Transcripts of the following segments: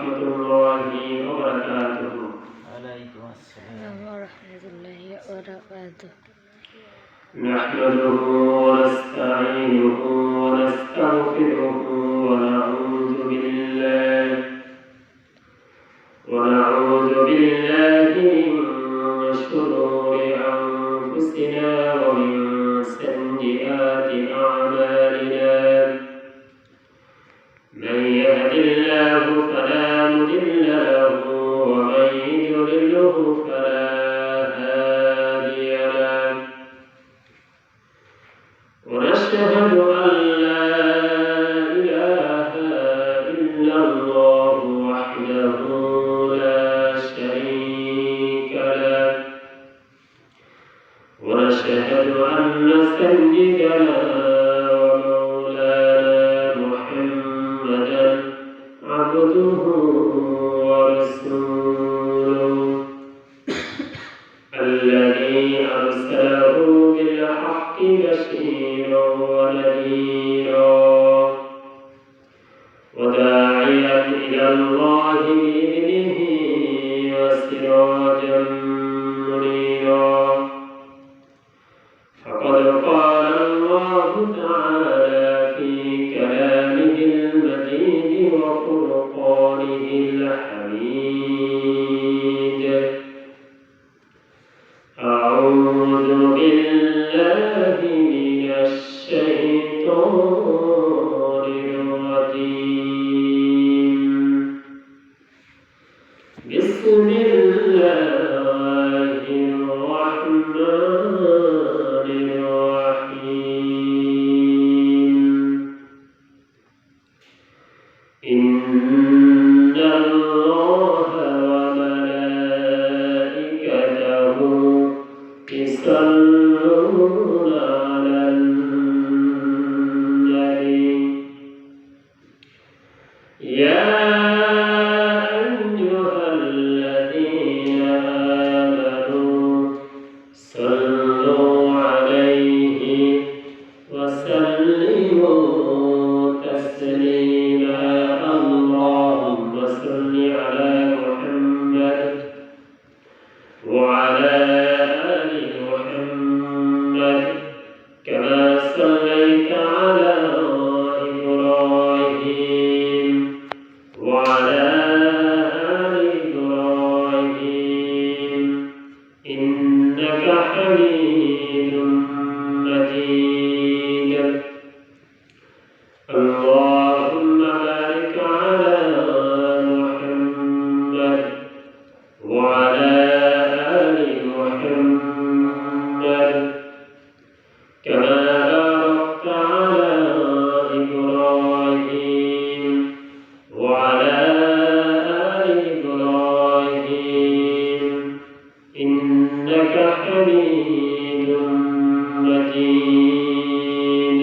ورحمة الله وبركاته. عليكم السلام ورحمة الله وبركاته. نحمده ونستعينه ونستغفره ونعوذ بالله من شرور أنفسنا ومن سيئات أعمالنا. من يهد الله فلا مضل له ومن يضلله فلا هادي له. ونشهد أن لا إله إلا الله وحده لا شريك له. ونشهد أن سيدنا ومولانا محمدا عبده ورسوله الذي أرسله بالحق بشيرا ونذيرا وداعيا إلى الله بإذنه وسراجا منيرا. فقد قال الله تعالى في كلامه المجيد وفرقانه الحميد: أعوذ بالله من الشيطان الرجيم. بسم الله الرحمن الرحيم. إن الله وملائكته يصلون على النبي يا أيها الذين آمنوا صلوا عليه وسلموا تسليما. اللهم صل على محمد وعلى آل محمد كما صليت على إبراهيم وعلى آل إبراهيم إنك حميد مجيد. اللهم بارك على محمد وعلى آل محمد كما باركت على إبراهيم وعلى آل إبراهيم إنك حميد مجيد.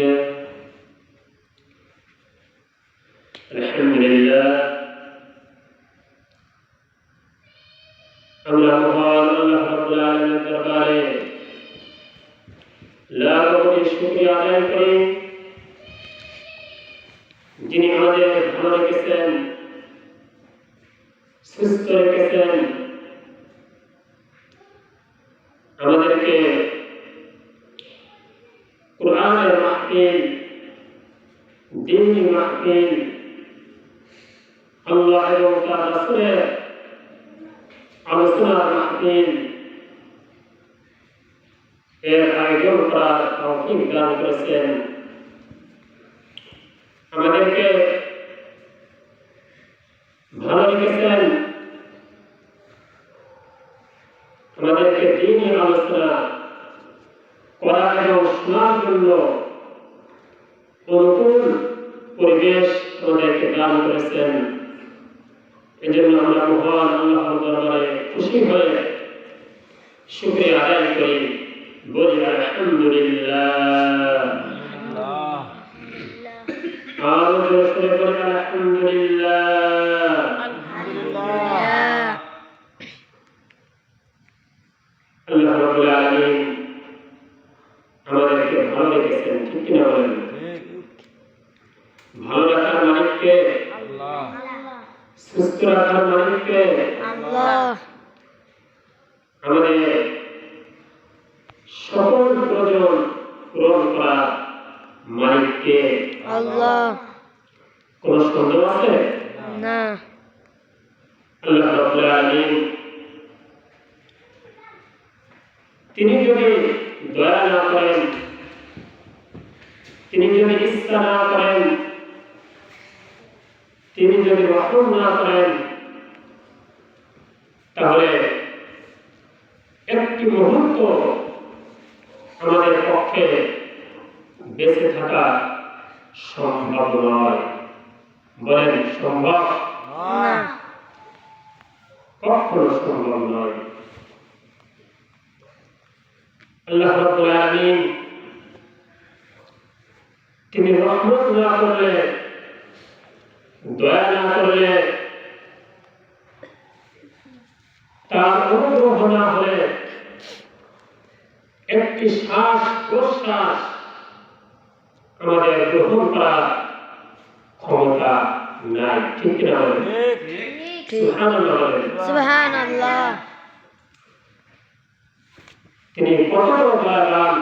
الحمد لله. আমরা মহান আল্লাহ রাব্বুল আলামিনের দরবারে লাখ কোটি শুকরিয়া আদায় করি, যিনি আমাদের ভালো রেখেছেন, সুস্থ রেখেছেন, আমাদেরকে কোরআনের মাহফিল, দ্বীনি মাহফিল, আল্লাহ এবং তার রাসূলের আলোচনার মাহফিল এর আয়োজন করার তৌফিক দান করেছেন। আমাদেরকে ভালো রেখেছেন, আমাদেরকে দ্বীনি আলোচনা করা এবং শোনার জন্য অনুকূল পরিবেশ আমাদেরকে দান করেছেন। এজন্য আমরা মহান আল্লাহর দরবারে খুশি হয়ে শুকরিয়া আদায় করি, বলি আলহামদুলিল্লাহ। আরো জোরে বলি আলহামদুলিল্লাহ। আল্লাহ রাব্বুল আলামিন আমাদেরকে ভালো রেখেছেন, ঠিক কিনা বলেন? ভালো রাখার মালিককে আল্লাহ। সুস্থ রাখার মালিককে আল্লাহ। আমাদের সকল প্রয়োজন পূরণ করা মালিককে আল্লাহ। কোন সন্দেহ আছে? না। আল্লাহ রাব্বুল আলামিন তিনি যদি দয়া না করেন, তিনি যদি ইচ্ছা না করেন, তিনি যদি রহম না করেন, তাহলে একটি মুহূর্ত আমাদের পক্ষে বেঁচে থাকা সম্ভব নয়। বলেন সম্ভব? না। কখনো সম্ভব নয়। আল্লাহ রাব্বুল আলামিন তিনি রহমত না করলে, দয়া না করলে, তার অনুগ্রহ না হলে একটি শ্বাস প্রশ্বাস আমাদের গ্রহণ করার ক্ষমতা নাই। ঠিক কিনা বলেন? সুবহানাল্লাহ বলেন। সুবহানাল্লাহ। তিনি কত বড় দয়াবান,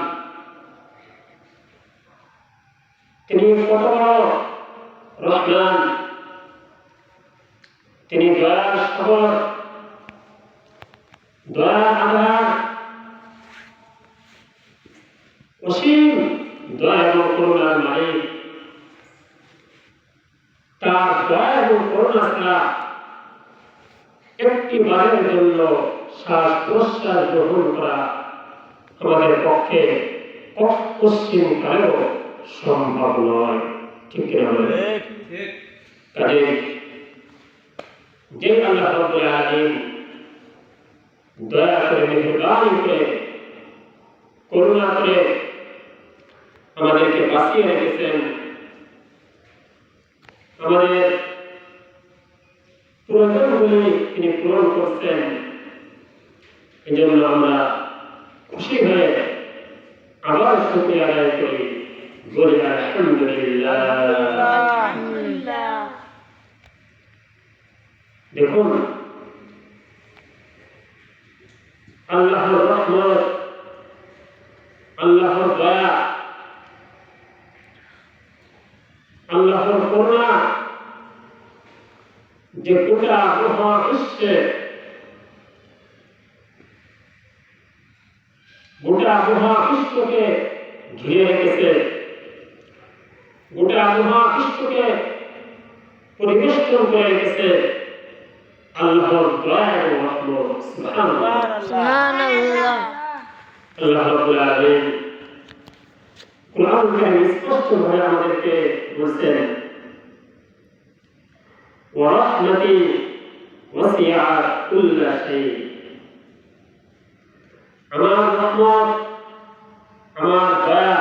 তিনি কত বড় রহমান, তিনি দয়ার সাগর, দয়ার আধার, অসীম দয়া এবং করুণার মালিক। তার দয়া এবং করুণা ছাড়া একটি বারের জন্য শ্বাস প্রশ্বাস গ্রহণ করা আমাদের পক্ষে পশ্চিম কালেও সম্ভব নয়। ঠিক কিনা বলেন? কাজে যে আল্লাহ রাব্বুল আলামিন দয়া করে, মেহেরবানি করে, করুণা করে আমাদেরকে বাঁচিয়ে রেখেছেন, আমাদের প্রয়োজনগুলি তিনি পূরণ করছেন, এই জন্য আমরা খুশি হয়ে আবার শুকরিয়া আদায় করি, বলি আলহামদুলিল্লাহ। দেখুন, আল্লাহর রহমত, আল্লাহর দয়া, আল্লাহর করুণা যে গোটা মহাবিশ্বে, গোটা মহাবিশ্বকে ঘিরে রেখেছে, গোটা মহাবিশ্বকে পরিবেষ্টন করে রেখেছে আল্লাহর দয়া এবং রহমত। সুবহানাল্লাহ। সুবহানাল্লাহ। আল্লাহ রাব্বুল আলামিন কুরআন কারীম স্পষ্টভাবে আমাদেরকে বলেছেন, ওয়া রাহমাতি ওয়াসিআত কুল্লা শাই। আমার রহমত, আমার দয়া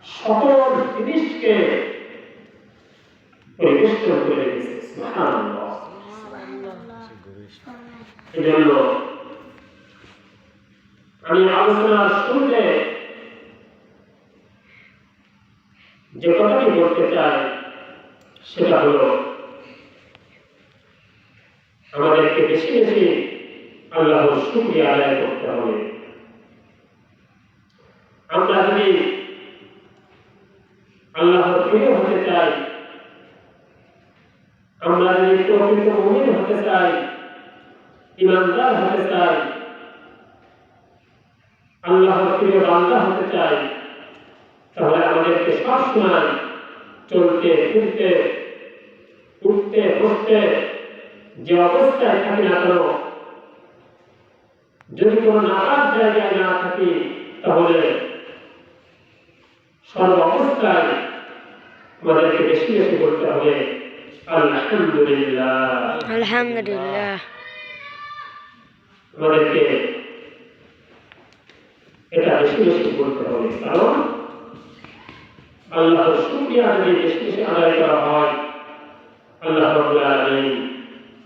সকল জিনিসকে পরিবেষ্টন করে রেখেছে। সুবহানাল্লাহ। এজন্য আমি আলোচনার শুরুতে যে কথাটি বলতে চাই সেটা হলো, আমাদেরকে বেশি বেশি আল্লাহর শুকরিয়া আদায় করতে হবে। আমরা যদি আল্লাহর প্রিয় হতে চাই, আমরা যদি প্রকৃত মুমিন হতে চাই, ঈমানদার হতে চাই, আল্লাহর প্রিয় বান্দা হতে চাই, তাহলে আমাদেরকে সবসময় চলতে ফিরতে, উঠতে বসতে, যে অবস্থায় থাকি না কেন, যদি কোনো নাপাক জায়গায় না থাকি, তাহলে সর্ব অবস্থায় আমাদেরকে বেশি বেশি বলতে হবে আলহামদুলিল্লাহ। আলহামদুলিল্লাহ। আমাদেরকে এটা বেশি বেশি বলতে হবে, কারণ আল্লাহর শুকরিয়া যদি বেশি বেশি আদায় করা হয়, আল্লাহ রাব্বুল আলামিন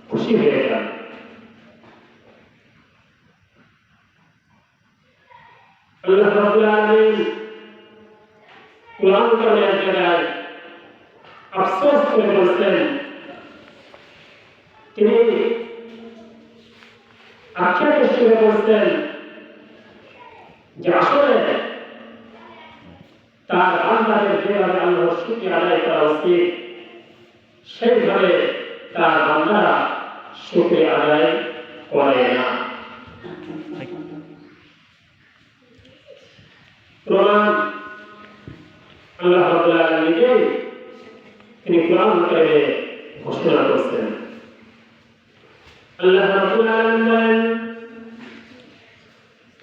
খুশি হয়ে যান। আল্লাহ রাব্বুল আলামিন কুরআন কারীমের জায়গায় আফসোস করে বলছেন, তিনি আখ্যানের সুরে বলছেন যে আসলে তার বান্দাদের যেভাবে আল্লাহর শুকরিয়া আদায় করা উচিত সেইভাবে তার বান্দারা শুকরিয়া আদায় করে না। প্রমাণ আল্লাহ রাব্বুল আলামিন নিজেই তিনি কোরআন কারিমে ঘোষণা করেছেন। আল্লাহ রাব্বুল আলামিন বলেন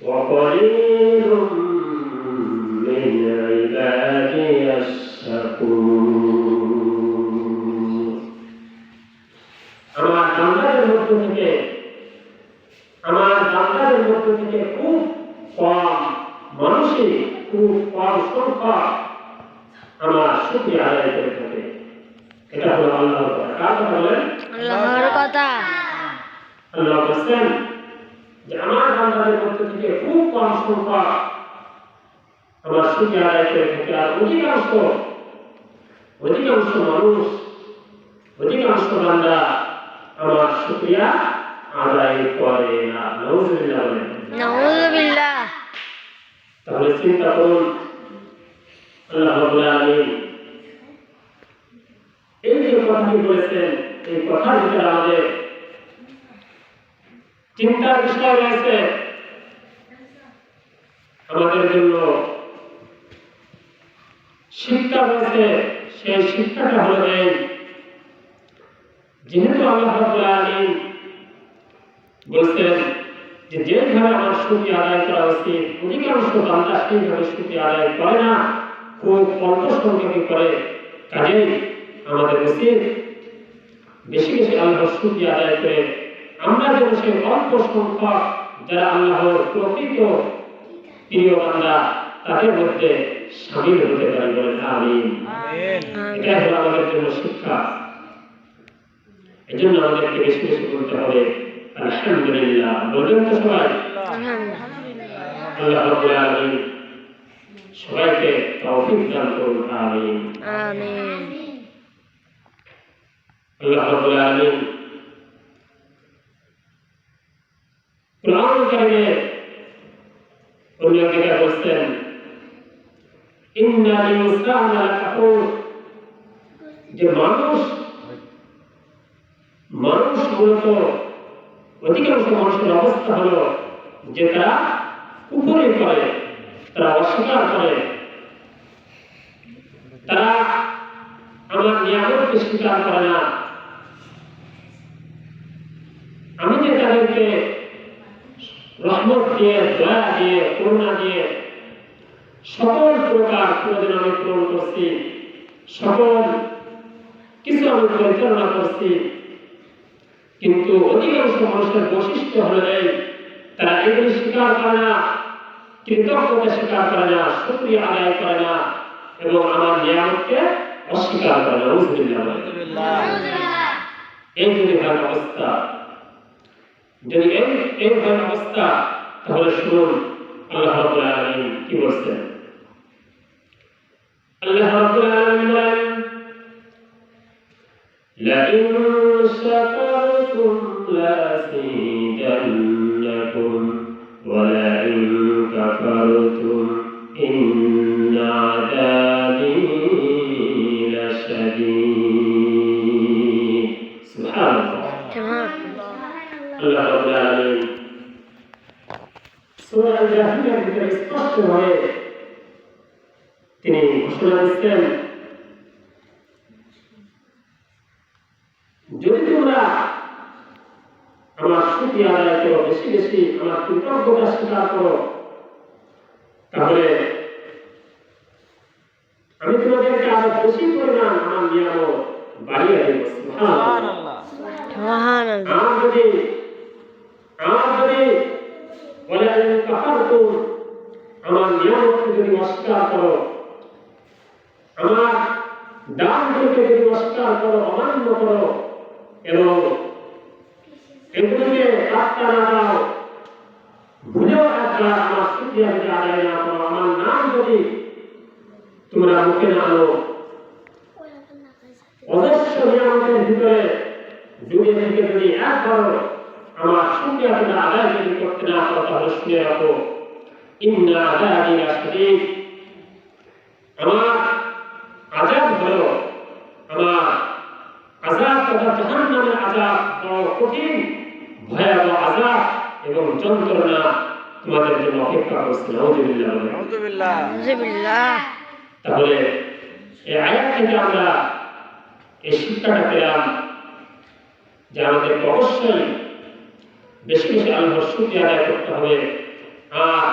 ওয়া কলিলুম মিন ইবাদিয়াশ শাকুর। আমার বান্দাদের মধ্য থেকে খুব কম মানুষই, খুব কম সংখ্যক আমার শুকরিয়া আদায় করে থাকে। এটা হলো আল্লাহর কথা। কার কথা বলেন? আল্লাহর কথা। আল্লাহ বলেন যে আমার বান্দাদের মধ্য থেকে খুব কম সংখ্যক আমার শুকরিয়া আদায় করে থাকে, আর অধিকাংশ মানুষ, অধিকাংশ বান্দা আমার শুকরিয়া আদায় করে না। নাউযুবিল্লাহ বলেন। নাউযুবিল্লাহ। তাহলে চিন্তা করুন, আল্লাহ রাব্বুল আলামিন এই যে কথাটি বলেছেন, এই কথার ভিতরে আমাদের চিন্তার বিষয় রয়েছে। আমাদের জন্য শিক্ষা রয়েছে। সেই শিক্ষাটা হলো এই, যেহেতু আল্লাহ রাব্বুল আলামিন বলছেন যে যেভাবে আমার শুকরিয়া আদায় করা উচিত, অধিকাংশ বান্দা সেইভাবে শুকরিয়া আদায় করে না, খুব অল্প সংখ্যকই করে। কাজেই আমাদের উচিত বেশি বেশি আল্লাহর শুকরিয়া আদায় করে আমরা যেন সেই অল্প সংখ্যক যারা আল্লাহর প্রকৃত প্রিয় বান্দা তাদের মধ্যে শামিল হতে পারি। বলেন আমিন। এটাই হলো আমাদের জন্য শিক্ষা। এই জন্য আমাদেরকে বেশি বেশি বলতে হবে আলহামদুলিল্লাহ। বলবেন তো সবাই? আল্লাহ রাব্বুল আলামিন সবাইকে তৌফিক দান করুন। আমিন আমিন। আল্লাহ রাব্বুল আলামিন কোরআন কারিমে অন্য জায়গায় বলছেন ইন্না লিল-ইনসানি লাকাফুর, যে মানুষ মূলত অধিকাংশ মানুষের অবস্থা হলো যে তারা কুফরি করে, তারা অস্বীকার করে, তারা আমার নিয়ামতকে স্বীকার করে না। আমি যে তাদেরকে রহমত দিয়ে, দয়া দিয়ে, করুণা দিয়ে সকল প্রকার প্রয়োজন আমি পূরণ করছি, সকল কিছু আমি পরিচালনা করছি, কিন্তু অধিকাংশ মানুষের বৈশিষ্ট্য হলো এই, তারা এগুলি স্বীকার করে না, কৃতজ্ঞতা স্বীকার করে না, শুকরিয়া আদায় করে না এবং আমার নিয়ামতকে অস্বীকার করে না। নাউযুবিল্লাহ। এই যদি হয় অবস্থা, যদি এই হয় অবস্থা, তাহলে শুনুন আল্লাহ রাব্বুল আলামিন কি বলছেন। আল্লাহ রাব্বুল আলামিন বলেন লাইন শাকারতুম লাযিদান্নাকুম ওয়া লাইন কাফারতুম ইন্না আযাবি লাশাদীদ। সুবহানাল্লাহ। আল্লাহ রাব্বুল আলামিন সূরা আল-জাসিয়ার ভিতরে স্পষ্টভাবে তিনি ঘোষণা দিচ্ছেন, যদি তোমরা আমার শুকরিয়া আদায় করো, বেশি বেশি আমার কৃতজ্ঞতা স্বীকার করো, তাহলে আমি তোমাদেরকে আরো বেশি পরিমাণ আমার নিয়ামত বাড়িয়ে দেব। সুবহানাল্লাহ। সুবহানাল্লাহ। আমার যদি বলে কাফারতুম, আমার নিয়ামতকে যদি অস্বীকার করো, আমার দানগুলোকে যদি অস্বীকার করো, অমান্য করো এবং এগুলোকে পাত্তা না দাও, ভুলেও একবার আমার শুকরিয়া যদি আদায় না করো, আমার নাম যদি তোমরা মুখে না আনো, অবশ্য নিয়ামতের ভিতরে যুগে থেকে যদি একবারও আমার শুকরিয়া আদায় যদি করতে না পারো তাহলে শুনে রাখো ইন্না আযাবি লাশাদীদ, আমার আযাব হলো, আমার আযাব তথা জাহান্নামের আযাব বড় কঠিন ভয়াবহ আযাব এবং যন্ত্রণা তোমাদের জন্য অপেক্ষা করছে। নাউযুবিল্লাহ। নাউযুবিল্লাহ। তাহলে এই আয়াত থেকে আমরা এই শিক্ষাটা পেলাম যে আমাদেরকে অবশ্যই বেশি বেশি আল্লাহর শুকরিয়া আদায় করতে হবে, আর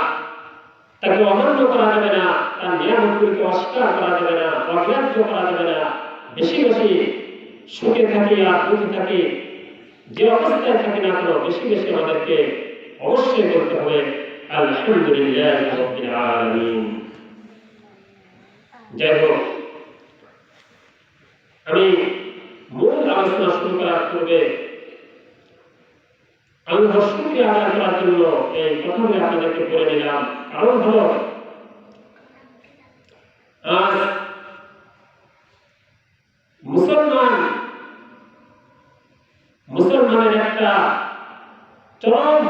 তাকে অমান্য করা যাবে না, তার নিয়ামতগুলিকে অস্বীকার করা যাবে না, অগ্রাহ্য করা যাবে না। বেশি বেশি সুখে থাকি আর দুঃখে থাকি, যে অবস্থায় থাকি না কেন বেশি বেশি আমাদেরকে অবশ্যই করতে হবে আলহামদুলিল্লাহ রাব্বিল আলামিন। যাই হোক, আমি মূল আলোচনা শুরু করার পূর্বে আল্লাহর শুকরিয়া আদায় করার জন্য এই কথাগুলি আপনাদেরকে বলে দিলাম। কারণ হলো আজ মুসলমানের একটা চরম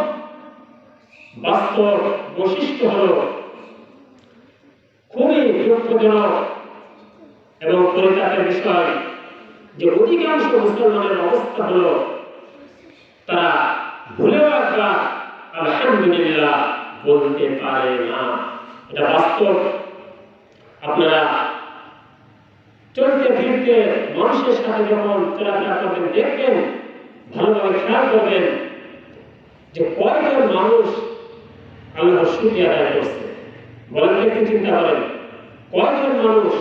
বাস্তব বৈশিষ্ট্য হলো খুবই দুঃখজনক এবং পরিতাপের বিষয় যে অধিকাংশ মুসলমানের অবস্থা হলো তারা ভুলেও একবার আলহামদুলিল্লাহ বলতে পারে না। এটা বাস্তব। আপনারা চলতে ফিরতে মানুষের সাথে যখন চলাফেরা করবেন দেখবেন, ভালোভাবে খেয়াল করবেন যে কয়জন মানুষ আল্লাহর শুকরিয়া আদায় করছে। বলেন, একটু চিন্তা করেন, কয়জন মানুষ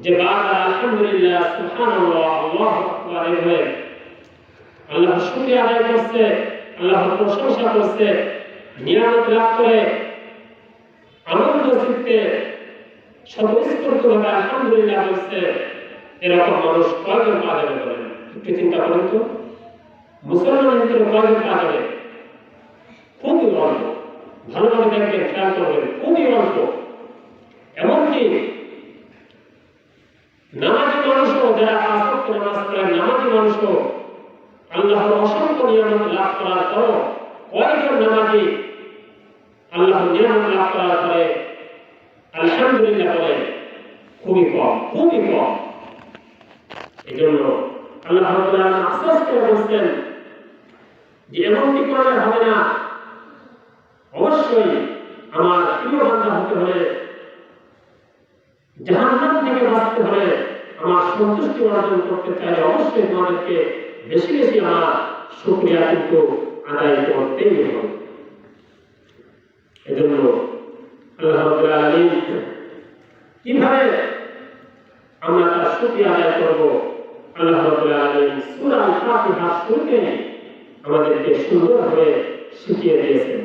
যে বারবার আলহামদুলিল্লাহ সুবহানাল্লাহ আল্লাহু আকবার এভাবে আল্লাহর শুকরিয়া আদায় করছে, আল্লাহর প্রশংসা করছে, নিয়ামত লাভ করে আনন্দ চিত্তে স্বতঃস্ফূর্তভাবে আলহামদুলিল্লাহ বলছে, এরকম মানুষ কয়জন পাওয়া যাবে বলেন? একটু চিন্তা করেন তো, মুসলমানের ভিতরে কয়জন পাওয়া যাবে? খুবই অল্প। ভালোভাবে দেখবেন, খেয়াল করবেন, খুবই অল্প। এমনকি নামাজি মানুষও, যারা পাঁচ ওয়াক্ত নামাজ পড়েন, নামাজি মানুষও আল্লাহর অসংখ্য নিয়ামত লাভ করার পর কয়েকজন নামাজি আল্লাহর নিয়ামত লাভ করার পরে আলহামদুলিল্লাহ বলে? খুবই কম, খুবই কম। এই জন্য আল্লাহ রাব্বুল আলামিন আফসোস করে বলছেন যে এমনটি করলে হবে না। অবশ্যই আমার প্রিয় বান্দা হতে হলে, জাহান্নাম থেকে বাঁচতে হলে, আমার সন্তুষ্টি অর্জন করতে চাইলে অবশ্যই তোমাদেরকে বেশি বেশি আমার শুকরিয়া কিন্তু আদায় করতেই হবে। এজন্য আল্লাহ রাব্বুল আলামিন কিভাবে আমরা তার শুকরিয়া আদায় করব, আল্লাহ রাব্বুল আলামিন সূরা আল-ফাতিহা শুরুতে আমাদেরকে সুন্দরভাবে শিখিয়ে দিয়েছেন।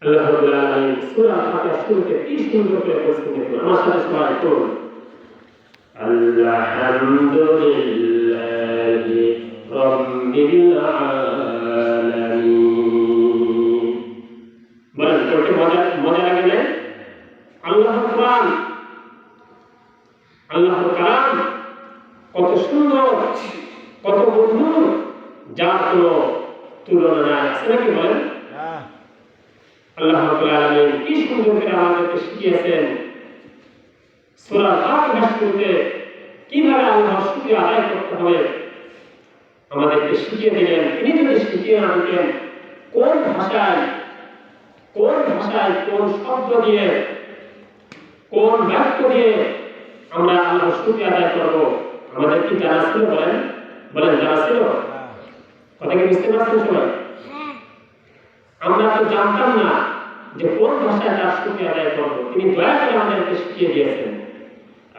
আল্লাহ রাব্বুল আলামিন সূরা আল-ফাতিহা শুরুতে কি সুন্দর করে বলেছেন, দেখুন আমার সাথে সবাই পড়ুন। আলহামদুলিল্লাহি রাব্বিল আলামিন। বলেন, পড়তে মজা লাগে না? আল্লাহর কোরআন, আল্লাহর কালাম কত সুন্দর, কত মধুর, যার কোনো তুলনা নাই। আছে নাকি বলেন? আল্লাহ রাব্বুল আলামিন কি সুন্দর করে আমাদেরকে শিখিয়েছেন সূরা ফাতিহা শুরুতে কিভাবে আল্লাহর শুকরিয়া আদায় করতে হবে আমাদেরকে শিখিয়ে দিলেন। তিনি যদি শিখিয়ে না দিতেন কোন ভাষায় কোন শব্দ দিয়ে, কোন বাক্য দিয়ে আমরা আল্লাহর শুকরিয়া আদায় করব, আমাদের কি জানা ছিল? বলেন জানা ছিল? কথা কি বুঝতে পারছেন সবাই? আমরা তো জানতাম না যে কোন ভাষায় তার শুকরিয়া আদায় করব। তিনি দয়া করে আমাদেরকে শিখিয়ে দিয়েছেন।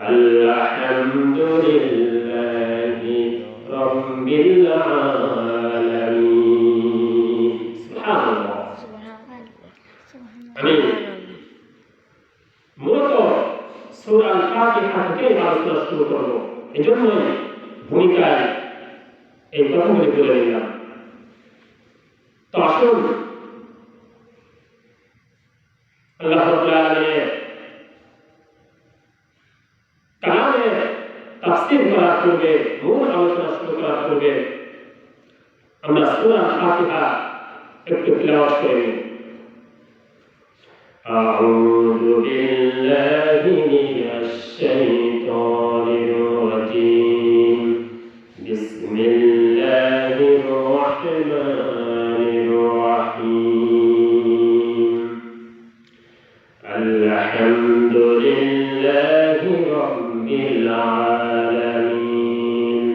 আলহামদুলিল্লাহি রাব্বিল আলামিন। সুবহানাল্লাহ। আমি মূলত সূরা আল-ফাতিহা থেকে আলোচনা শুরু করব, এজন্য ভূমিকায় এই কথাগুলি বলে দিলাম। তো আসুন আল্লাহ রাব্বুল আলামিনের কালামের তাফসীর করার পূর্বে মূল আলোচনা শুরু করার পূর্বে আমরা সূরা ফাতিহা একটু তিলাওয়াত করে নিই। আউযু বিল্লাহি মিনাশ শাইতানির রাজীম। বিসমিল্লাহির রাহমানির রাহিম। আলহামদুলিল্লাহি রাব্বিল আলামিন।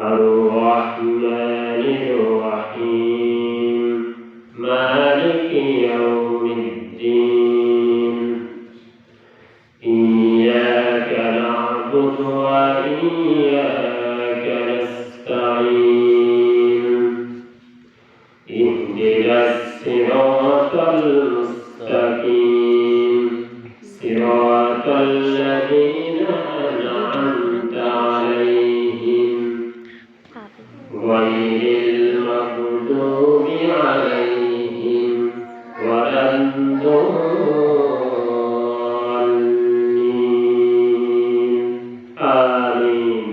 আর-রাহমানির রাহিম। মালিকি ইয়াউমিদ্দিন। ইয়্যাকা না'বুদু ওয়া ইয়্যাকা নাস্তাঈন। ইহদিনাস সিরাতাল মুস্তাকিম। সিরাতাল লাযীনা আন'আমতা আলাইহিম গায়রিল মাগদুবি আলাইহিম ওয়ালাদ-দাল্লিন।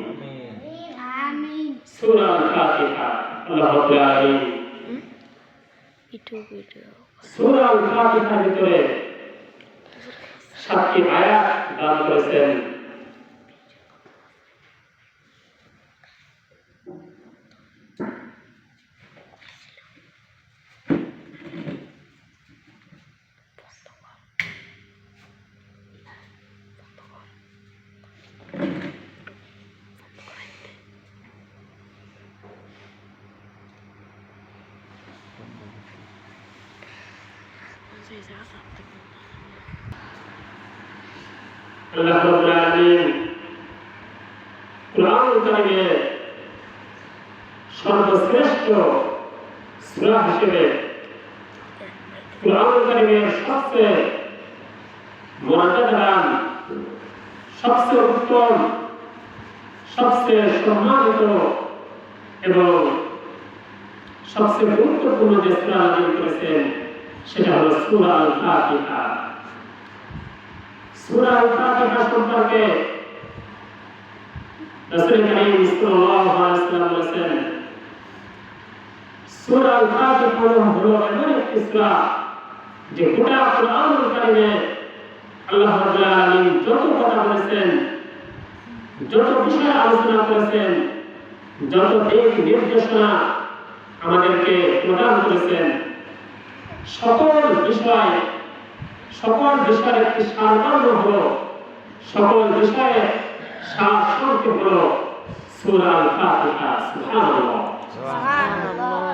আমিন। সূরা ফাতিহা। আল্লাহ রাব্বুল আলামিন সূরা ফাতিহার ভিতরে 7টি আয়াত দান করেছেন। আল্লাহ রাব্বুল আলামিন কুরআনুল কারীমে সর্বশ্রেষ্ঠ সূরা হিসেবে কুরআনুল কারীমের সবচেয়ে মর্যাদাবান, সবচেয়ে উত্তম, সবচেয়ে সম্মানিত এবং সবচেয়ে গুরুত্বপূর্ণ যে সূরা নাযিল করেছেন সেটা হলো সূরা আল ফাতিহা। সূরা আল ফাতিহা সম্পর্কে রাসূল কারীম সাল্লাল্লাহু আলাইহি ওয়াসাল্লাম বলেছেন, সূরা আল ফাতিহা হলো এমন একটি সূরা যে গোটা কুরআনুল কারীমে আল্লাহ রাব্বুল আলামিন যত কথা বলেছেন, যত বিষয় আলোচনা করেছেন, যত দিক নির্দেশনা আমাদেরকে প্রদান করেছেন, সকল বিষয়ের একটি সারমর্ম হলো, সকল বিষয়ের সার সংক্ষেপ হলো সূরা আল ফাতিহা। সুবহানাল্লাহ।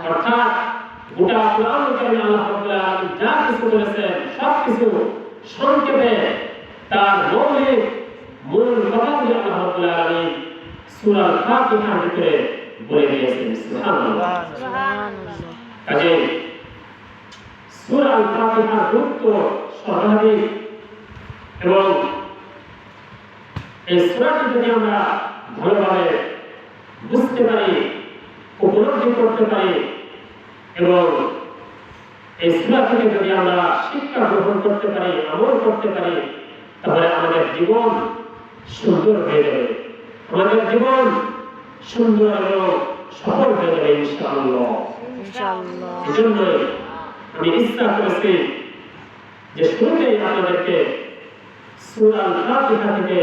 অর্থাৎ গোটা কুরআনুল কারীমে আল্লাহ রাব্বুল আলামিন যা কিছু বলেছেন সবকিছু সংক্ষেপে তার মূল কথাগুলি আল্লাহ রাব্বুল আলামিন সূরা আল ফাতিহার ভিতরে বলে দিয়েছেন। সুবহানাল্লাহ। কাজেই সূরা আল ফাতিহার গুরুত্ব সর্বাধিক এবং এই সূরাটি যদি আমরা ভালোভাবে বুঝতে পারি, উপলব্ধি করতে পারি এবং এই সূরা থেকে যদি আমরা শিক্ষা গ্রহণ করতে পারি, আমল করতে পারি, তাহলে আমাদের জীবন সুন্দর হয়ে যাবে, আমাদের জীবন সুন্দর এবং সফল হয়ে যাবে ইনশাআল্লাহ। এজন্য আমি ইচ্ছা করেছি যে শুরুতেই আপনাদেরকে সূরা আল ফাতিহা থেকে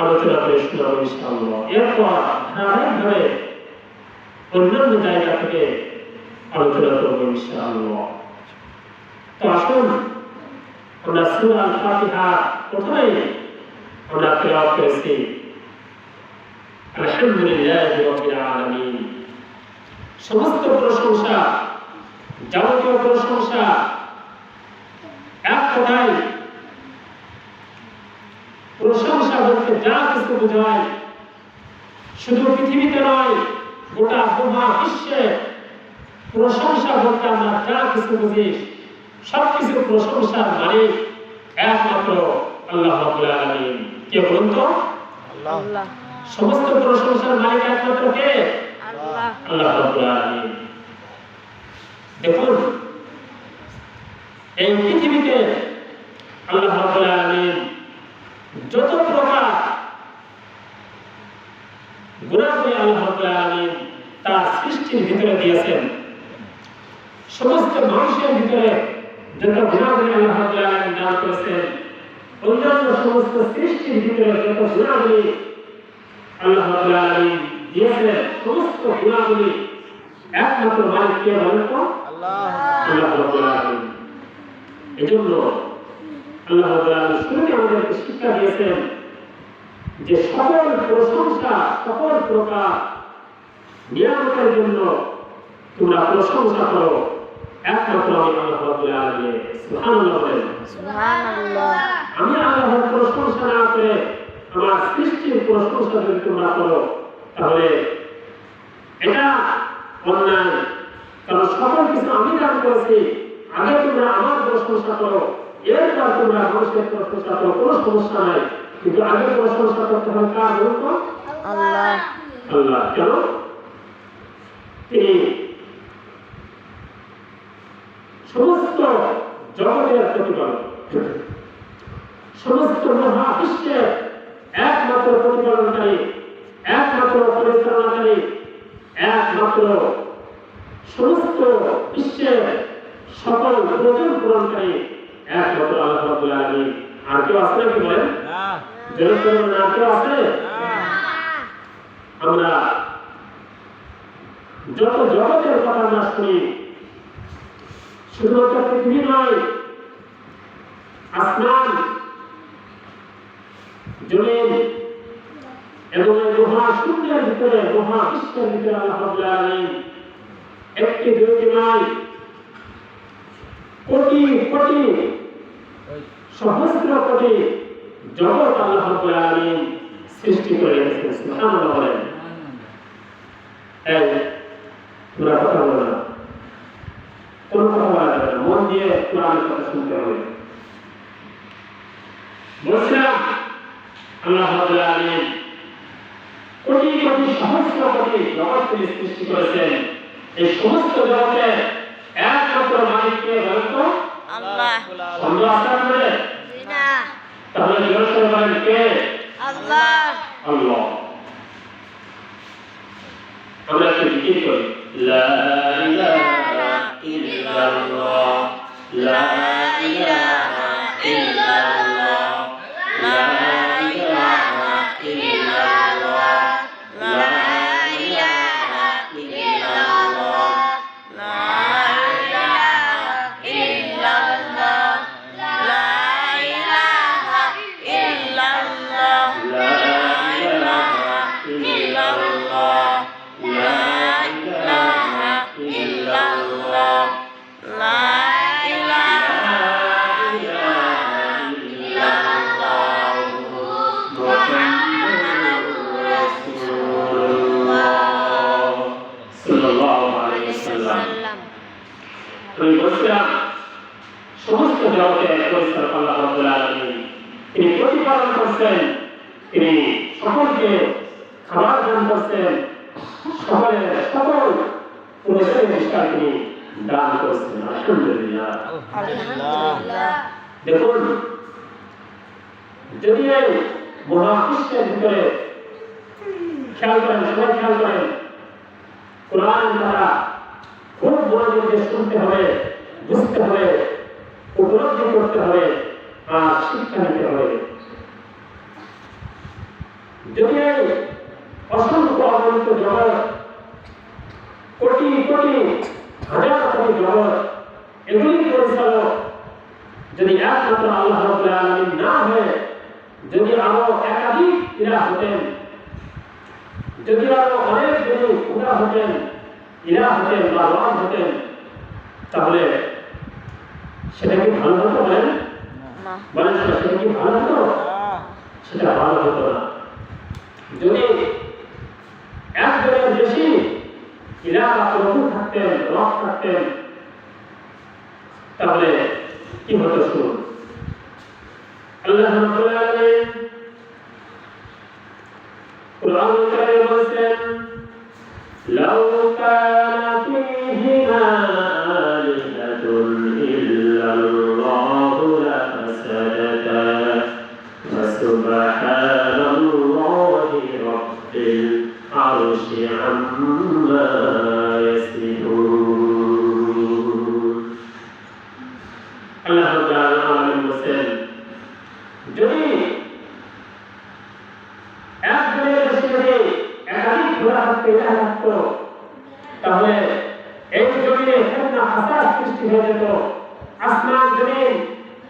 আলোচনা করে শোনাবো ইনশাআল্লাহ। এরপর ধারাবাহিকভাবে অন্যান্য জায়গা থেকে আলোচনা করবো ইনশাআল্লাহ। তো আসুন আমরা সূরা আল ফাতিহা প্রথমেই আমরা তেলাওয়াত করেছি আলহামদুলিল্লাহি রাব্বিল আলামিন। সমস্ত প্রশংসা, যাবতীয় প্রশংসা এক কথায় প্রশংসা বলতে যা কিছু বোঝায় শুধু পৃথিবীতে নয়, গোটা মহাবিশ্বে প্রশংসা বলতে আমরা যা কিছু বুঝি সবকিছু প্রশংসার মালিক একমাত্র আল্লাহ রাব্বুল আলামিন। কে বলুন তো? আল্লাহ। সমস্ত প্রশংসার মালিক একমাত্র কে? আল্লাহ রাব্বুল আলামিন। দেখুন এই পৃথিবীতে আল্লাহ রাব্বুল আলামিন যত প্রকার গুণাগুলি আল্লাহ রাব্বুল আলামিন তার সৃষ্টির ভিতরে দিয়েছেন। সমস্ত মানুষের ভিতরে যত গুণাগুলি আল্লাহ রাব্বুল আলামিন দান করেছেন, অন্যান্য সমস্ত সৃষ্টির ভিতরে যত গুণাগুলি আল্লাহ রাব্বুল আলামিন দিয়েছেন, সমস্ত গুণাগুলি একমাত্র মালিক কে বলেন তো? আল্লাহ রাব্বুল আলামিন। এজন্য আল্লাহ রাব্বুল আলামিন শুরুতে আমাদেরকে শিক্ষা দিয়েছেন যে সকল প্রশংসা, সকল প্রকার নিয়ামতের জন্য তোমরা প্রশংসা করো একমাত্র আমি আল্লাহ রাব্বুল আলামিন। সুবহানাল্লাহ বলেন। সুবহানাল্লাহ। আমি আল্লাহর প্রশংসা না করে আমার সৃষ্টির প্রশংসা যদি তোমরা করো তাহলে এটা অন্যায়। কারণ সকল কিছু আমি দান করেছি, আগে তোমরা আমার প্রশংসা করো, এরপর তোমরা মানুষের প্রশংসা করো, কোনো সমস্যা নাই। কিন্তু আগে প্রশংসা করতে হবে কার? বলুন তো? আল্লাহ। আল্লাহ। কেন? তিনি সমস্ত জগতের প্রতিপালক, সমস্ত মহাবিশ্বের একমাত্র প্রতিপালনকারী, একমাত্র পরিচালনাকারী, একমাত্র সমস্ত বিশ্বের সকল প্রয়োজন পূরণকারী একমাত্র আল্লাহ রাব্বুল আলামিন। আর কেউ আছে নাকি বলেন? না। আর কেউ আছে? আমরা যত জগতের কথা আমরা শুনি, শুধুমাত্র পৃথিবী নয়, আসমান, জমিন এবং এই মহাশূন্যের ভিতরে, মহাবিশ্বের ভিতরে আল্লাহ রাব্বুল আলামিন একটি দুইটি নয়, কোটি কোটি সহস্র কোটি জগৎ আল্লাহ রাব্বুল আলামিন সৃষ্টি করে রেখেছেন। সুবহানাল্লাহ বলেন। তোমরা কথা বলো না, কোনো কথা বলা যাবে না, মন দিয়ে কোরআনের কথা শুনতে হবে। বলছিলাম আল্লাহ রাব্বুল আলামিন কোটি কোটি সহস্র কোটি জগৎ তিনি সৃষ্টি করেছেন। এই সমস্ত জগতের একমাত্র মালিক কে বলেন তো? আল্লাহ। সন্দেহ আছে আপনাদের? না। তাহলে জোরে সরে বলেন কে? আল্লাহ। আল্লাহ। আমরা একটু জিকির করি, লা ইলাহা ইল্লাল্লাহ, লা ইলাহা ইল্লাল্লাহ, লা ইলাহা ইল্লাল্লাহ, লা ইলাহা ইল্লাল্লাহ, লা ইলাহা ইল্লাল্লাহ, লা ইলাহা ইল্লাল্লাহ, লা ইলাহা ইল্লাল্লাহ, লা ইলাহা ইল্লাল্লাহ, লা ইলাহা ইল্লাল্লাহ, মুহাম্মাদুর রাসূলুল্লাহ সাল্লাল্লাহু আলাইহি ওয়াসাল্লাম। আমি বলছিলাম সমস্ত জগতের পরিচালক আল্লাহ রাব্বুল আলামিন, তিনি প্রতিপালন করছেন, তিনি সকলকে খাবার দান করছেন, সকলের সকল প্রয়োজনীয় বিষয় তিনি দান করছেন। আলহামদুলিল্লাহ। আলহামদুলিল্লাহ। দেখুন, যদি এই মহাবিশ্বের ভিতরে খেয়াল করেন, সবাই খেয়াল করেন, কোরআন দ্বারা খুব মনোযোগ দিয়ে শুনতে হবে, বুঝতে হবে, উপলব্ধি করতে হবে আর শিক্ষা নিতে হবে। যদি এই অসংখ্য অগণিত জগৎ, কোটি কোটি হাজার কোটি জগৎ, এগুলি পরিচালক যদি একমাত্র আল্লাহ রাব্বুল আলামিন না হয়ে যদি আরো একাধিক ইলাহ হতেন, যদি আরো অনেক গুলি খোদা হতেন, ইলাহ হতেন বা রব হতেন, তাহলে সেটা কি ভালো হতো? বলেন না। বলেন, সেটা কি ভালো হতো? সেটা ভালো হতো না। যদি একজনের বেশি ইলাহ বা প্রভু থাকতেন, রব থাকতেন, তাহলে কি হতো? শুনুন, আল্লাহ রাব্বুল আলামিন কুরআনুল কারীমে বলেছেন, লাউ কানা ফীহিমা আলিহাতুন ইল্লাল্লাহু লাফাসাদাতা ফাসুবহানাল্লাহি রাব্বিল العرش عما يصفون আল্লাহ তাআলা আমাদের বলেন যদি এক জনের বেশি একাধিক ঘোড়া থাকতো তাহলে এই জমিনে ফিতনা ফাসাদ সৃষ্টি হয়ে যেত, আসমান জমিন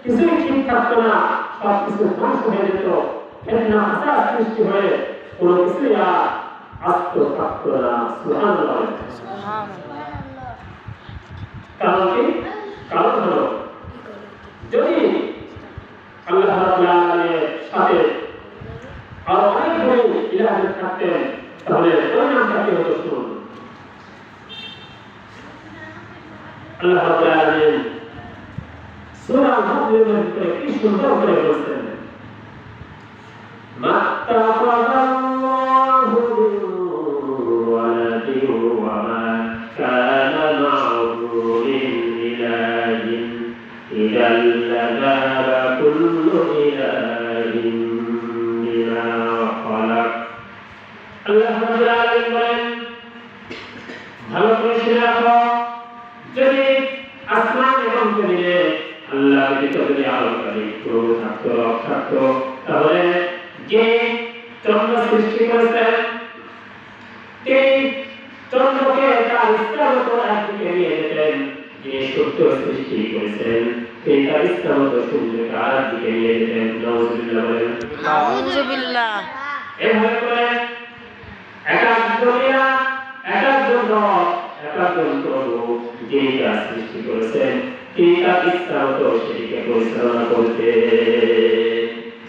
কিছুই ঠিক থাকতো না, সব কিছু ধ্বংস হয়ে যেত, ফিতনা ফাসাদ সৃষ্টি হয়ে কোনো কিছুই আর আস্ত থাকতো না। সুবহানাল্লাহ। কারণ কি? কারণ হলো যদি আল্লাহ রাব্বুল আলামিনের সাথে আরো অনেকগুলো ইলাহ থাকতেন তাহলে পরিণামটা কি হতো শুনুন। আল্লাহ রাব্বুল আলামিন সূরা মুমিনের ভিতরে কি সুন্দর করে বলেছেন, মাত্তাকাল্লাহু ওয়ালাদিহি ওয়া মা কানা মা'হু মিন ইলাহিন ইদাল লাযাবা কুল্লু ইলাহিন বিমা খালাক। আল্লাহ রাব্বুল আলামিন বলেন, ভালো করে শুনে রাখো, যদি আসমান এবং জমিনে আল্লাহ ব্যতীত যদি আরো কেউ থাকতো থাকতো তাহলে যে চন্দ্র সৃষ্টি করেছেন তিনি চন্দ্রকে তার ইচ্ছা মতো একদিকে নিয়ে যেতেন, যিনি সূর্য সৃষ্টি করেছেন তিনি তার ইচ্ছা মতো সূর্যকে আর দিকে নিয়ে যেতেন। নাউযুবিল্লাহ বলেন। নাউযুবিল্লাহ। এভাবে করে এক একজন যিনি তার সৃষ্টি করেছেন তিনি তার ইচ্ছা মতো সেটিকে পরিচালনা করতে।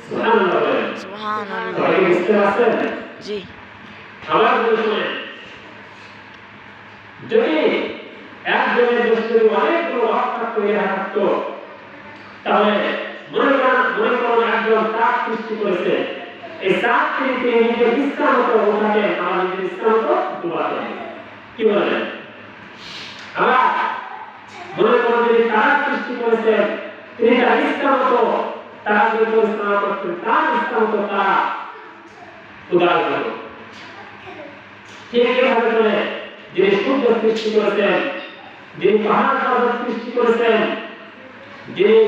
সুবহানাল্লাহ বলেন। সুবহানাল্লাহ। সবাই বুঝতে পারছেন? জি। আবার শুনেন, যদি একজনের দোষে অনেকগুলো অর্থাৎ থাকতো তাহলে মনে করুন একজন চাঁদ সৃষ্টি করেছে, এই চাঁদ তিনি নিজের ইচ্ছা মতো ওঠাকে আমার নিজের ইচ্ছা মতো ডুবাতেন। কি বলেন? আবার মনে করুন যদি তারা সৃষ্টি করেছেন তিনি তার ইচ্ছা মতো তারা যদি পরিচালনা করতেন, তার ইচ্ছা মতো তারা উদার হতো। ঠিক এভাবে করে যিনি সূর্য সৃষ্টি করেছেন, যিনি পাহাড় পর্বত সৃষ্টি করেছেন, যিনি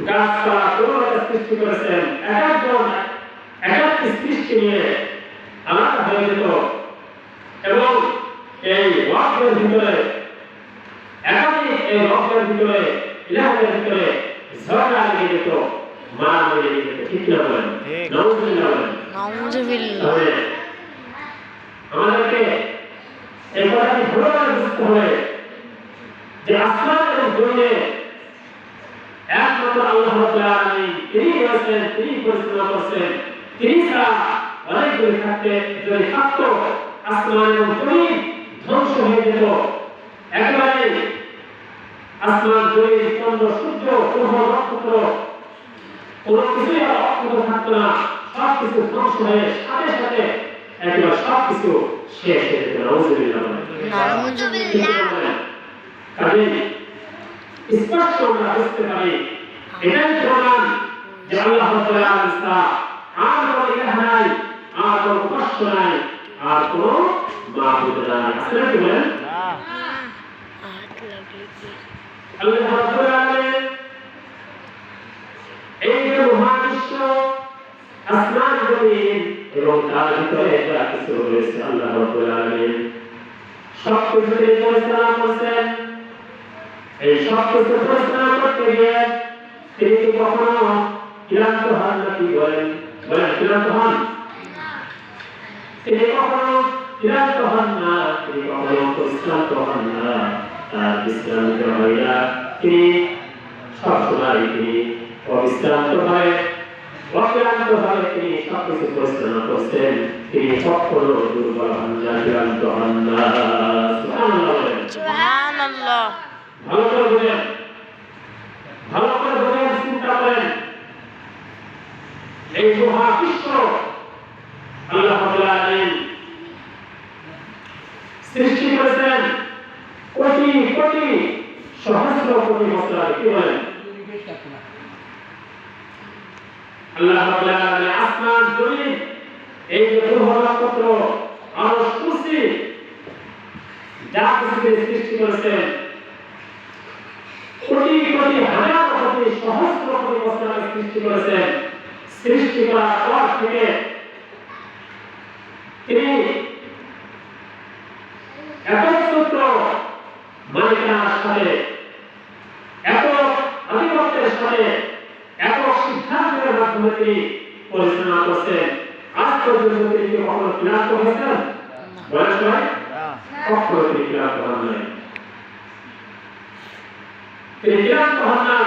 গাছপালা তরুণতা সৃষ্টি করেছেন, একজন একটি সৃষ্টি নিয়ে আলাদা হয়ে যেত এবং এই ওয়াক্যের ভিতরে একাধিক এই ওয়াক্যের ভিতরে ইলাহের ভিতরে ঝগড়া লেগে যেত, মার লেগে যেত। ঠিক না বলেন? নাউযুবিল্লাহ বলেন। নাউযুবিল্লাহ। আমাদেরকে এই কথাটি ভালোভাবে বুঝতে হবে যে আসমান এবং জমিনে একমাত্র আল্লাহ রাব্বুল আলামিন তিনি রয়েছেন, তিনি পরিচালনা করছেন, তিনি ছাড়া অনেকগুলি থাকতে যদি থাকতো আসমান এবং জমিন ধ্বংস হয়ে যেত একেবারে। আসমান জমিন চন্দ্র সূর্য গ্রহ নক্ষত্র কোনো কিছুই আর অক্ষত থাকতো না, সব কিছু ধ্বংস হয়ে সাথে সাথে একেবারে সব কিছু শেষ হয়ে যেত। নাউযুবিল্লাহ। কাজে স্পষ্ট আমরা বুঝতে পারি এটাই প্রমাণ যে আল্লাহ রাব্বুল আলামিন ছাড়া আর কোনো ইলাহ নাই, আর কোনো উপাস্য নাই, আর কোনো মাবুদ নাই। আসলে কি বলেন? আল্লাহ রাব্বুল আলামিন এই যে মহাবিশ্ব আসমান জমিন এবং তার ভিতরে যা কিছু রয়েছে আল্লাহ রাব্বুল আলামিন সব কিছু পরিচালনা করছেন। এই সব কিছু পরিচালনা করতে গিয়ে তিনি কি কখনো ক্লান্ত হন না? কি বলেন? ক্লান্ত হন? তিনি কখনো ক্লান্ত হন না, তিনি কখনো পরিশ্রান্ত হন না, তার বিশ্রান্ত হয় না। তিনি সবসময় তিনি অবিশ্রান্ত হয়, অক্লান্ত ভাবে তিনি সবকিছু পরিচালনা করছেন। তিনি কখনো দুর্বল হন না, ক্লান্ত হন না। সুবহানাল্লাহ। সুবহানাল্লাহ। ভালো করে বুঝেন, ভালো করে বুঝেন, চিন্তা করেন। এই মহাবিশ্ব আল্লাহ রাব্বুল আলামিন সৃষ্টি করেছেন কোটি কোটি সহস্র কোটি বছর আগে। কি বলেন? আল্লাহ রাব্বুল আলামিন আসমান জমিন এই যে গ্রহ নক্ষত্র যা কিছু তিনি সৃষ্টি করেছেন কোটি কোটি হাজার কোটি সহস্র কোটি বছর আগে সৃষ্টি করেছেন। সৃষ্টি করার পর থেকে তিনি একত্র মালিকানার সাথে একক আধিপত্যের সাথে একক সিদ্ধান্তের মাধ্যমে তিনি পরিচালনা করছেন। আজ পর্যন্ত তিনি কি কখনো ক্লান্ত হয়েছেন? বলেন সবাই, কখনো তিনি ক্লান্ত হন নাই। তিনি ক্লান্ত হন না,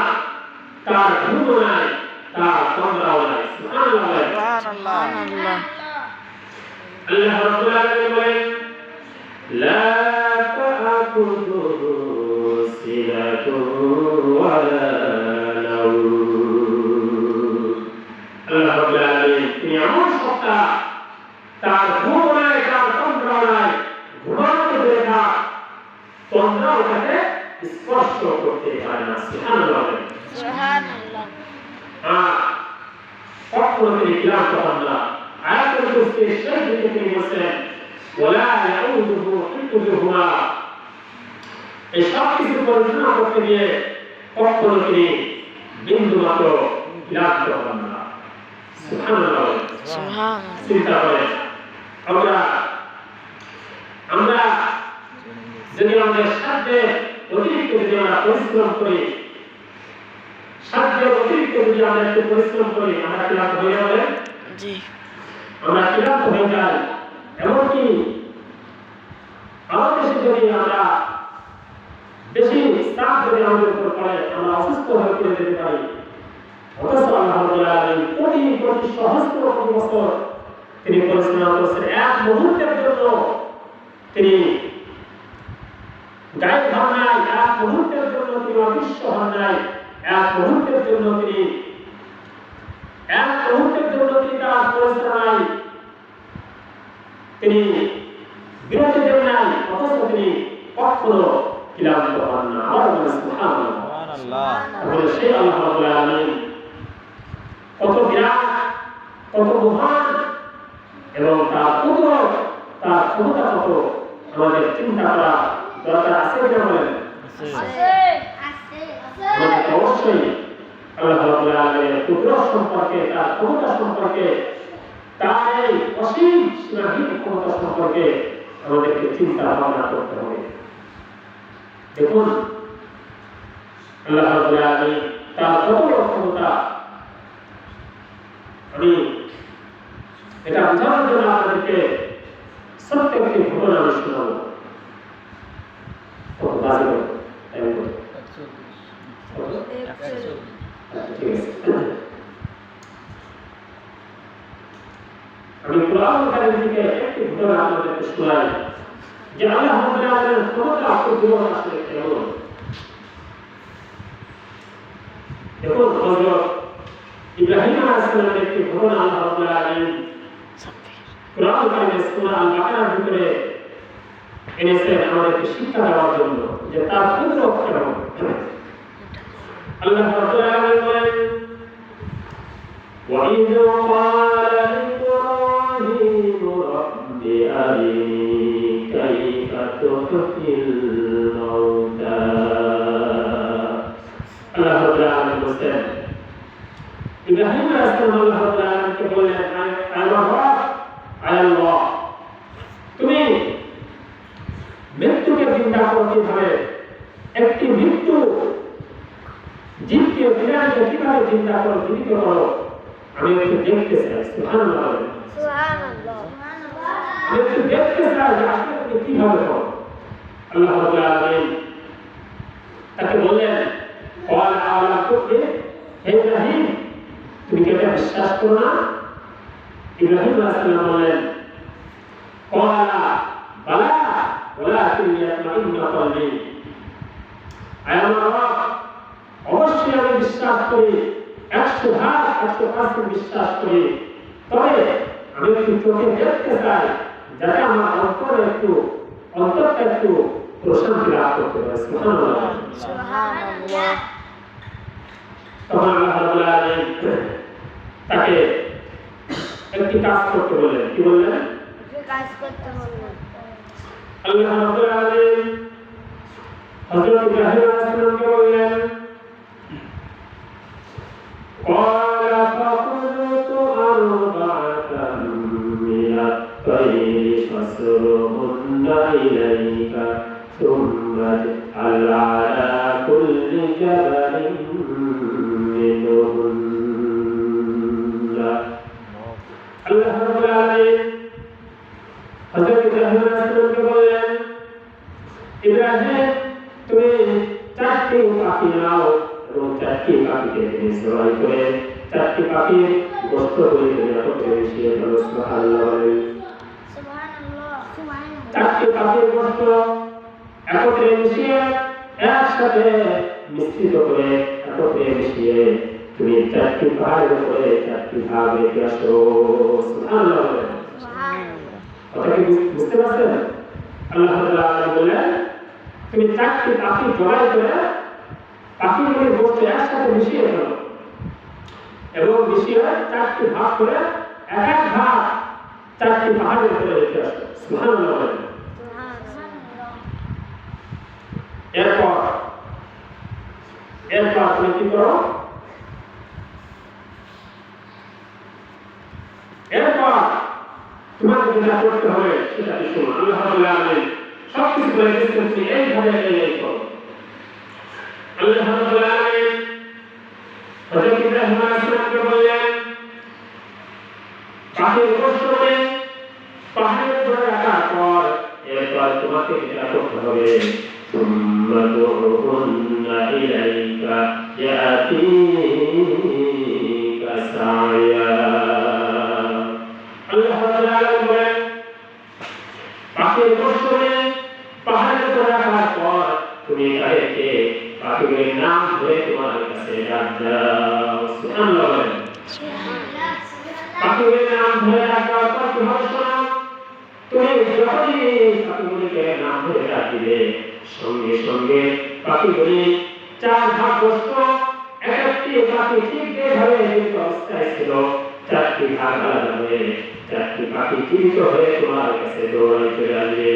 তার ঘুমও নাই, তার তন্দ্রাও নাই। সুবহানাল্লাহ। সুবহানাল্লাহ। আল্লাহ রাব্বুল আলামিন বলেন, লা তা'খুযুহু সিনাতুন ওয়ালা নাওম। আল্লাহ রাব্বুল আলামিন তিনি এমন সত্তা, তার ঘুমও নাই, তার তন্দ্রাও নাই। ঘুমাতে দেখা তন্দ্রাও তাকে স্পর্শ করতে পারে না। সুবহানাল্লাহ। সুবহানাল্লাহ। কখনো তিনি ক্লান্ত হন না। আয়াতুল কুরসির শেষ দিকে তিনি বলছেন, ওয়ালা ইয়াউদুহু হিফযুহুমা। এই সব কিছু পরিচালনা করতে গিয়ে কখনো তিনি বিন্দুমাত্র ক্লান্ত হন না। সুবহানাল্লাহ। সুবহানাল্লাহ। চিন্তা করেন, আমরা যদি আমাদের সাধ্যে অতিরিক্ত যদি আমরা পরিশ্রম করি, সাধ্যের অতিরিক্ত যদি আমরা একটু পরিশ্রম করি, আমরা ক্লান্ত হয়ে যাবে। জি। আমরা ক্লান্ত হয়ে যাই। এমনকি আমাদের দেশে যদি আমরা বেশি চাপ যদি আমাদের উপর পড়ে, আমরা অসুস্থ হয়ে পড়ে যেতে পারি। অথচ আল্লাহ রাব্বুল আলামিন কোটি কোটি সহস্র কোটি বছর তিনি পরিচালনা করেছেন। এক মুহূর্তের জন্য তিনি গায়েব হন নাই, এক মুহূর্তের জন্য তিনি অদৃশ্য হন নাই, এক মুহূর্তের জন্য তিনি তার পরিচালনায় তিনি বিরতি দেন নাই। অথচ তিনি কখনো ক্লান্ত হন না। সুবহানাল্লাহ। তাহলে সেই আল্লাহ রাব্বুল আলামিন কত বিরাট, কত মহান এবং তার কুদরত, তার ক্ষমতা কত আমাদের চিন্তা করা দরকার আছে কি না? বলেন আমাদের অবশ্যই আল্লাহ রাব্বুল আলামিনের কুদরত সম্পর্কে, তার ক্ষমতা সম্পর্কে, তার এই অসীম সীমাহীন ক্ষমতা সম্পর্কে আমাদেরকে চিন্তা ভাবনা করতে হবে। দেখুন আল্লাহ রাব্বুল আলামিন তার কত বড় ক্ষমতা। আমি এটা বোঝানোর জন্য আপনাদেরকে ছোট্ট একটি ঘটনা আমি শোনাবো। কত বাজে ঠিক আছে। আমি কোরআন কারীম থেকে একটি ঘটনা আপনাদেরকে শোনাই যে আল্লাহ রাব্বুল আলামিনের ক্ষমতা কতটুকু আসলে কেমন। দেখুন হযরত ইব্রাহিম আলাইহিস সালামের একটি ঘটনা আল্লাহ রাব্বুল আলামিন কোরআন কারীমের সূরা আল-বাকারার ভিতরে এনেছেন আমাদেরকে শিক্ষা দেওয়ার জন্য যে তার কুদরত কেমন। আল্লাহ রাব্বুল আলামিন বলেন, وَإِذْ قَالَ إِبْرَاهِيمُ رَبِّ أَرِنِي كَيْفَ تُحْيِي الْمَوْتَى। আল্লাহ রাব্বুল আলামিন বলেন, ইব্রাহিম আলাইহিস সালাম আল্লাহ রাব্বুল আলামিনকে বললেন, আল্লাহ তুমি মৃত্যুকে চিন্তা করো কিভাবে, একটি মৃত্যু জীবকে বিরাটকে কিভাবে চিন্তা করো, জীবিত করো, আমি একটু দেখতে চাই। সুবহানাল্লাহ। আমি একটু দেখতে চাই যে আসলে তুমি কিভাবে করো। আল্লাহ রাব্বুল আলামিন তাকে বললেন, ক্বালা আলা তু'মিন, হে ইব্রাহিম তুমি কি এটা বিশ্বাস করো না? ইব্রাহিম আলাইহিস সালাম বললেন, ক্বালা বালা ওয়ালাকিন ইয়াতমাইন্নু কলবি। আয় আমার রব, অবশ্যই আমি বিশ্বাস করি, 100% বিশ্বাস করি, তবে আমি একটু চোখে দেখতে চাই যাতে আমার অন্তরটা একটু প্রশান্তি লাভ করতে পারে। সুবহানাল্লাহ। তখন আল্লাহ রাব্বুল আলামিন তাকে একটি কাজ করতে বললেন। কি বললেন? আল্লাহ রাব্বুল আলামিন হযরত ইব্রাহিম আলাইহিস সালামকে বললেন قال فقلت أربعة من الطير فصرهن إليك ثم اجعل على كل جبل منهن আল্লাহ রাব্বুল আলামিন হযরত ইব্রাহিম আলাইহিস সালামকে বললেন ইব্রাহিম তুমি চারটি পাখি নাও এবং চারটি পাখিকে তুমি জবাই করে চারটি পাখির গোশতগুলি তুমি একত্রে মিশিয়ে ফেলো সুবহানাল্লাহ চারটি পাখির গোশত একত্রে মিশিয়ে একসাথে মিশ্রিত করে একত্রে মিশিয়ে তুমি চারটি পাহাড়ের উপরে চারটি ভাগ রেখে আসো সুবহানাল্লাহ কথা কি বুঝতে পারছেন আল্লাহ তাআলা বলেন তুমি চারটি পাখি জবাই করে পাখিগুলির গোশত একসাথে মিশিয়ে ফেলো এবং মিশিয়ে চারটি ভাগ করে এক ভাগ চারটি পাহাড়ের উপরে রেখে আসো সুবহানাল্লাহ এরপর তুমি কি করো এরপর তোমাকে যেটা করতে হবে সেটা কি শোনো আল্লাহ রাব্বুল আলামিন সবকিছু বলে দিয়েছেন তুমি এইভাবে এই করো আল্লাহ রাব্বুল আলামিন হযরত ইব্রাহিম আলাইহিস সালামকে বললেন পাখির গোশতকে পাহাড়ের উপরে রাখার পর এরপর তোমাকে যেটা করতে হবে ثم ادعهن إليك يأتيك سعيا আল্লাহ রাব্বুল আলামিন বলেন পাখির গোশতকে পাহাড়ের উপরে রাখার পর তুমি তাদেরকে পাখিগুলির নাম ধরে তোমার কাছে ডাক দাও সুবহানাল্লাহ পাখিগুলির নাম ধরে ডাকার পর কি হবে শোনো তুমি যখনই পাখিগুলিকে নাম ধরে ডাক দিবে সঙ্গে সঙ্গে পাখিগুলি চার ভাগ গোশত একটি পাখি ঠিক যেভাবে জীবিত অবস্থায় ছিল চারটি ভাগ আলাদা হয়ে চারটি পাখি জীবিত হয়ে তোমার কাছে দৌড়াই চলে আসবে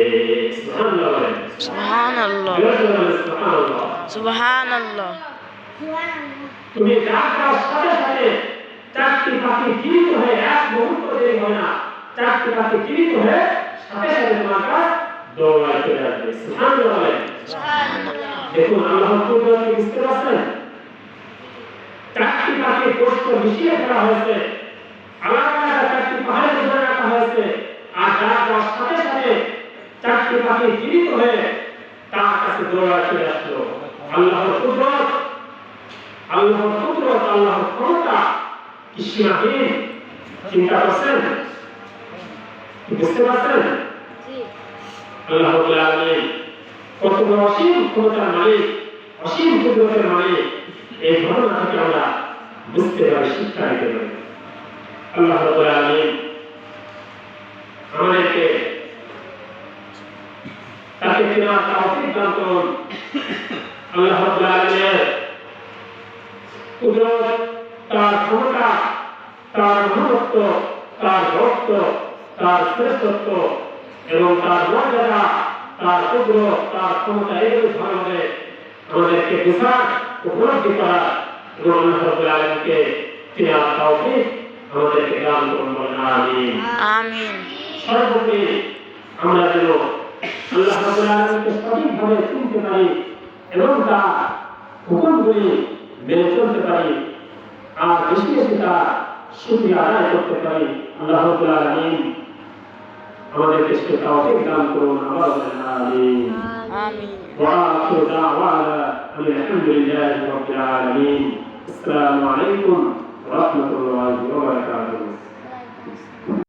সুবহানাল্লাহ সুবহানাল্লাহ সুবহানাল্লাহ সুবহানাল্লাহ তুমি ডাকার সাথে সাথে চারটি পাখি জীবিত হয়ে এক মুহূর্ত দেরি হয় না চারটি পাখি জীবিত হয়ে সাথে সাথে তোমার কাছে দৌড়াই চলে আসবে সুবহানাল্লাহ দেখুন আল্লাহর কুদরত বুঝতে পারছেন চারটি পাখির গোশত মিশিয়ে ফেলা হয়েছে আলাদা আলাদা চারটি পাহাড়ের উপরে রাখা হয়েছে আর ডাকার সাথে সাথে চারটি পাখি জীবিত হয়ে তার কাছে দৌড়াই চলে আসলো আল্লাহর কুদরত আল্লাহর ক্ষমতা কি সীমাহীন চিন্তা করছেন বুঝতে পারছেন আল্লাহ রাব্বুল আলামিন কত বড় অসীম ক্ষমতার মালিক অসীম কুদরতের মালিক এই ঘটনা থেকে আমরা বুঝতে পারি শিক্ষা নিতে পারি আল্লাহ রাব্বুল আলামিন আমাদেরকে তাকে চেনার তৌফিক দান করুন আল্লাহ রাব্বুল আলামিনের কুদরত তার ক্ষমতা তার মহত্ব তার ভক্ত তার শ্রেষ্ঠত্ব এবং তার মর্যাদা তার কুদরত তার ক্ষমতা এগুলো ভালোভাবে আমাদেরকে বোঝার উপলব্ধি করা এবং আল্লাহ রাব্বুল আলামিনকে চেনার তৌফিক আমাদেরকে দান করুন আমিন আমিন সর্বোপরি আমরা যেন আল্লাহ রাব্বুল আলামিনকে সঠিকভাবে চিনতে পারি এবং তার হুকুমগুলি মেনে চলতে পারি আর বেশি বেশি তার শুকরিয়া আদায় করতে পারি আল্লাহ রাব্বুল আলামিন আমাদেরকে সে তৌফিক দান করুন আমিন আমিন وآخر دعوانا أن الحمد لله رب العالمين السلام عليكم ورحمة الله وبركاته